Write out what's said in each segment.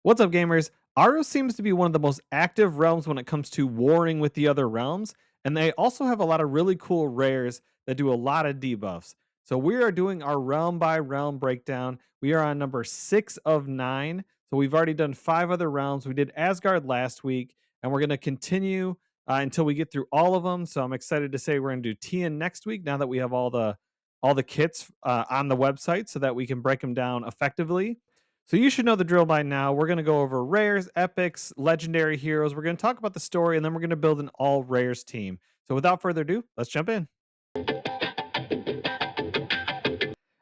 What's up, gamers? Aaru seems to be one of the most active realms when it comes to warring with the other realms, and they also have a lot of really cool rares that do a lot of debuffs. So we are doing our realm by realm breakdown. We are on number 6 of 9. So we've already done 5 other realms. We did Asgard last week, and we're going to continue until we get through all of them. So I'm excited to say we're going to do Tian next week. Now that we have all the kits on the website, so that we can break them down effectively. So you should know the drill by now. We're going to go over rares, epics, legendary heroes. We're going to talk about the story, and then we're going to build an all rares team. So without further ado, let's jump in.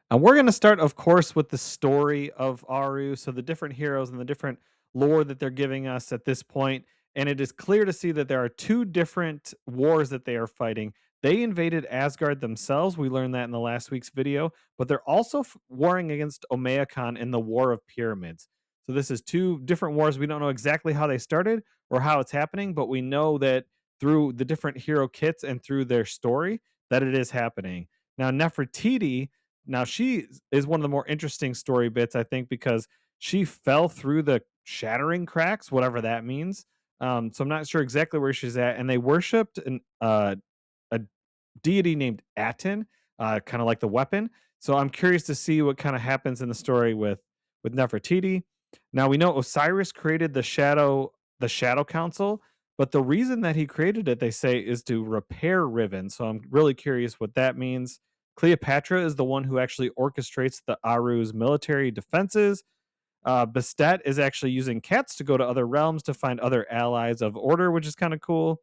And we're going to start, of course, with the story of Aaru. So the different heroes and the different lore that they're giving us at this point. And it is clear to see that there are two different wars that they are fighting. They invaded Asgard themselves. We learned that in the last week's video, but they're also warring against Omeakon in the War of Pyramids. So this is two different wars. We don't know exactly how they started or how it's happening, but we know that through the different hero kits and through their story that it is happening. Now, Nefertiti, now she is one of the more interesting story bits, I think, because she fell through the shattering cracks, whatever that means. So I'm not sure exactly where she's at, and they worshipped a deity named Aten, kind of like the weapon. So I'm curious to see what kind of happens in the story with Nefertiti. Now we know Osiris created the Shadow Council, but the reason that he created it, they say, is to repair Riven. So I'm really curious what that means. Cleopatra is the one who actually orchestrates the Aru's military defenses. Bastet is actually using cats to go to other realms to find other allies of order, which is kind of cool.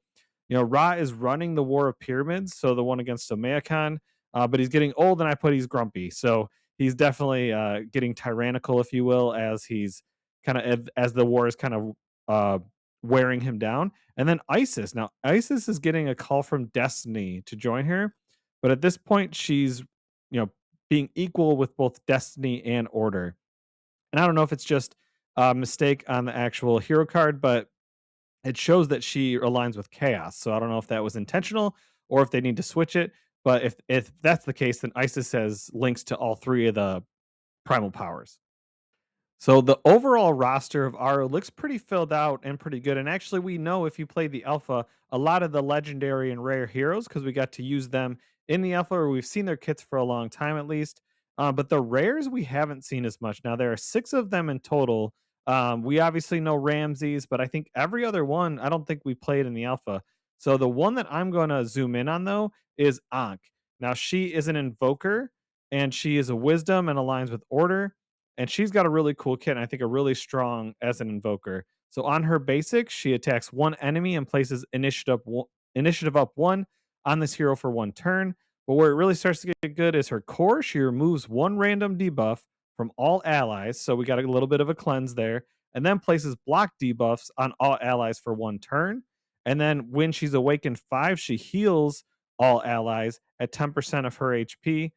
Ra is running the War of Pyramids, so the one against Omeakon, but he's getting old, and I put he's grumpy. So he's definitely getting tyrannical, if you will, as he's kind of as the war is kind of uh, wearing him down. And then Isis. Now Isis is getting a call from Destiny to join her, but at this point she's being equal with both Destiny and Order. And I don't know if it's just a mistake on the actual hero card, but it shows that she aligns with chaos. So I don't know if that was intentional or if they need to switch it. But if that's the case, then Isis has links to all three of the primal powers. So the overall roster of Aro looks pretty filled out and pretty good. And actually, we know if you play the alpha, a lot of the legendary and rare heroes, because we got to use them in the alpha, or we've seen their kits for a long time at least. But the rares we haven't seen as much. Now there are 6 of them in total. We obviously know Ramses, but I think every other one I don't think we played in the alpha. So the one that I'm going to zoom in on though is Ankh. Now she is an invoker, and she is a wisdom and aligns with order, and she's got a really cool kit, and I think a really strong as an invoker. So on her basic, she attacks one enemy and places initiative up 1 on this hero for 1 turn. But where it really starts to get good is her core. She removes 1 random debuff from all allies, so we got a little bit of a cleanse there, and then places block debuffs on all allies for 1 turn. And then when she's awakened 5, she heals all allies at 10% of her HP.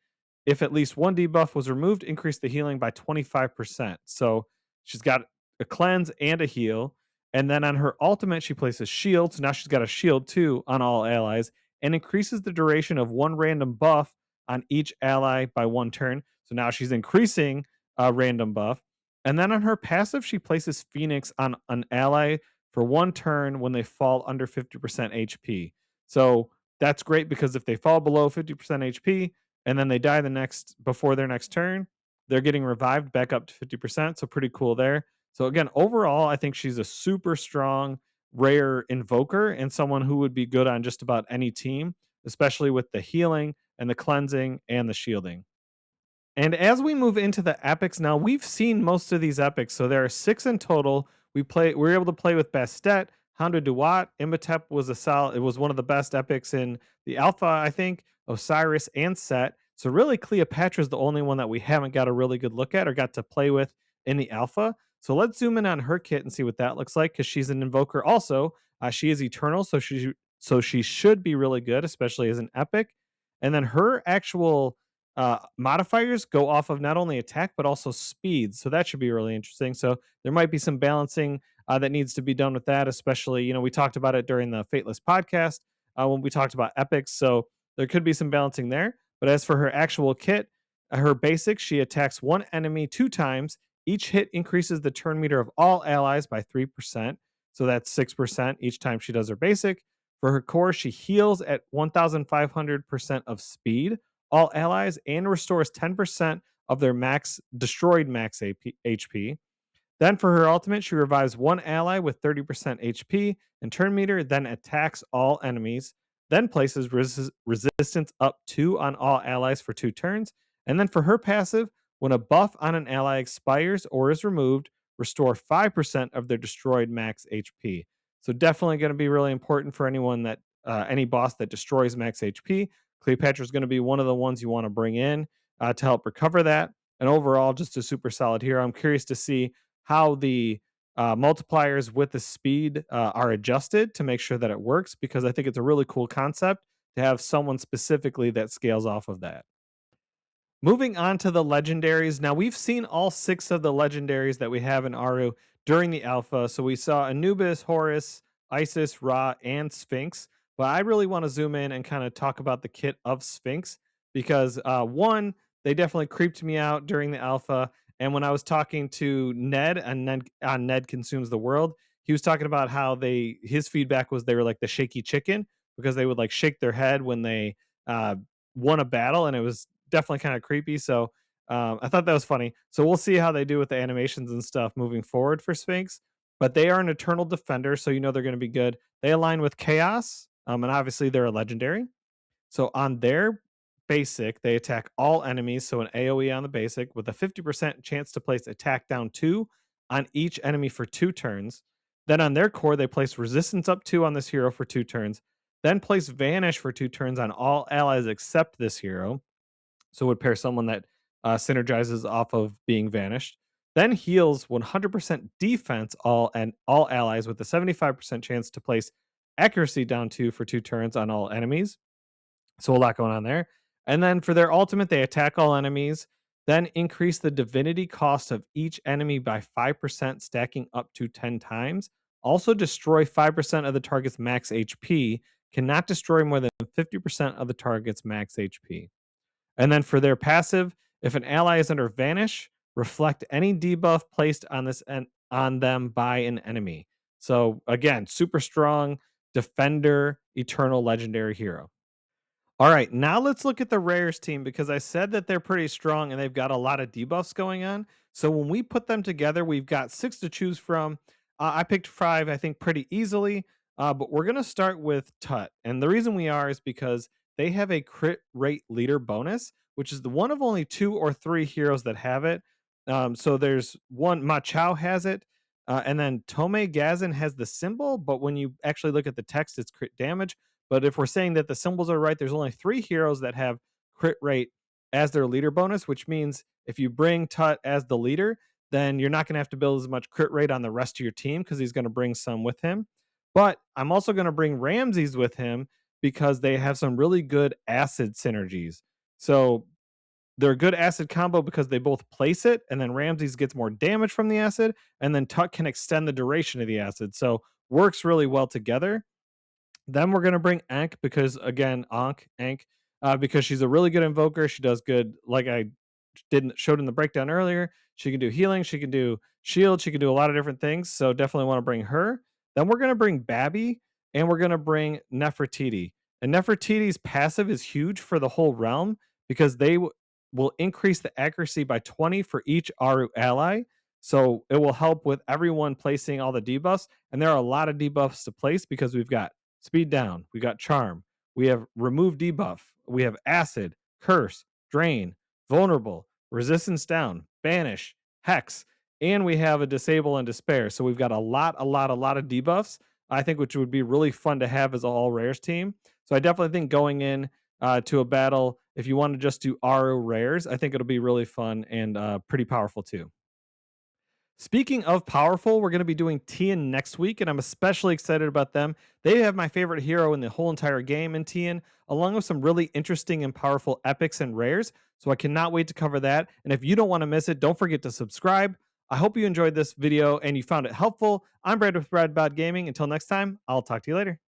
If at least one debuff was removed, increase the healing by 25%. So she's got a cleanse and a heal. And then on her ultimate, she places shield. So now she's got a shield too on all allies, and increases the duration of 1 random buff on each ally by 1 turn. So now she's increasing a random buff. And then on her passive, she places Phoenix on an ally for 1 turn when they fall under 50% HP. So that's great because if they fall below 50% HP, and then they die before their next turn, they're getting revived back up to 50%. So pretty cool there. So again, overall, I think she's a super strong rare invoker and someone who would be good on just about any team, especially with the healing and the cleansing and the shielding. And as we move into the epics now, we've seen most of these epics. So there are 6 in total. We were able to play with Bastet, Hondo Duat, Imhotep was it was one of the best epics in the alpha, I think, Osiris and Set. So really Cleopatra is the only one that we haven't got a really good look at or got to play with in the alpha. So let's zoom in on her kit and see what that looks like, because she's an invoker also. She is eternal, so she should be really good, especially as an epic. And then her actual modifiers go off of not only attack but also speed, so that should be really interesting. So there might be some balancing that needs to be done with that, especially we talked about it during the Fateless podcast when we talked about epics. So there could be some balancing there. But as for her actual kit, her basic, she attacks one enemy 2 times, Each hit increases the turn meter of all allies by 3%. So that's 6% each time she does her basic. For her core, she heals at 1,500% of speed, all allies, and restores 10% of their max destroyed max HP. Then for her ultimate, she revives one ally with 30% HP and turn meter, then attacks all enemies, then places resistance up 2 on all allies for 2 turns. And then for her passive, when a buff on an ally expires or is removed, restore 5% of their destroyed max HP. So definitely going to be really important for anyone that any boss that destroys max HP. Cleopatra is going to be one of the ones you want to bring in to help recover that. And overall, just a super solid hero. I'm curious to see how the multipliers with the speed are adjusted to make sure that it works, because I think it's a really cool concept to have someone specifically that scales off of that. Moving on to the legendaries. Now, we've seen all 6 of the legendaries that we have in Aaru during the alpha. So we saw Anubis, Horus, Isis, Ra, and Sphinx. But I really want to zoom in and kind of talk about the kit of Sphinx because, one, they definitely creeped me out during the alpha. And when I was talking to Ned on Ned Consumes the World, he was talking about how his feedback was they were like the shaky chicken because they would like shake their head when they uh, won a battle, and it was definitely kind of creepy. So I thought that was funny. So we'll see how they do with the animations and stuff moving forward for Sphinx. But they are an eternal defender, so you know they're going to be good. They align with chaos, and obviously they're a legendary. So on their basic, they attack all enemies. So an AoE on the basic with a 50% chance to place attack down 2 on each enemy for 2 turns. Then on their core, they place resistance up 2 on this hero for 2 turns. Then place vanish for 2 turns on all allies except this hero. So it would pair someone that synergizes off of being vanished. Then heals 100% defense all allies with a 75% chance to place accuracy down 2 for 2 turns on all enemies. So a lot going on there. And then for their ultimate, they attack all enemies, then increase the divinity cost of each enemy by 5%, stacking up to 10 times. Also destroy 5% of the target's max HP, cannot destroy more than 50% of the target's max HP. And then for their passive, if an ally is under vanish, reflect any debuff placed on them by an enemy. So again, super strong defender, eternal legendary hero. All right, now let's look at the Rares team because I said that they're pretty strong and they've got a lot of debuffs going on. So when we put them together, we've got 6 to choose from. I picked 5, I think, pretty easily, but we're going to start with Tut. And the reason we are is because they have a crit rate leader bonus, which is the one of only 2 or 3 heroes that have it. So there's one, Machao has it, and then Tome Gazin has the symbol, but when you actually look at the text, it's crit damage. But if we're saying that the symbols are right, there's only 3 heroes that have crit rate as their leader bonus, which means if you bring Tut as the leader, then you're not going to have to build as much crit rate on the rest of your team because he's going to bring some with him. But I'm also going to bring Ramses with him because they have some really good acid synergies. So they're a good acid combo because they both place it, and then Ramses gets more damage from the acid, and then Tut can extend the duration of the acid. So works really well together. Then we're gonna bring Ankh because again, Ankh, because she's a really good invoker. She does good, like I didn't showed in the breakdown earlier. She can do healing, she can do shield, she can do a lot of different things. So definitely want to bring her. Then we're gonna bring Babby and we're gonna bring Nefertiti. And Nefertiti's passive is huge for the whole realm because they will increase the accuracy by 20 for each Aaru ally. So it will help with everyone placing all the debuffs. And there are a lot of debuffs to place because we've got speed down, we got charm, we have remove debuff, we have acid, curse, drain, vulnerable, resistance down, banish, hex, and we have a disable and despair. So we've got a lot of debuffs. I think which would be really fun to have as a all rares team. So I definitely think going in to a battle, if you want to just do Aaru rares, I think it'll be really fun and pretty powerful too. Speaking of powerful, we're going to be doing Tian next week, and I'm especially excited about them. They have my favorite hero in the whole entire game in Tian, along with some really interesting and powerful epics and rares. So I cannot wait to cover that. And if you don't want to miss it, don't forget to subscribe. I hope you enjoyed this video and you found it helpful. I'm Brad with BradBodGaming. Until next time, I'll talk to you later.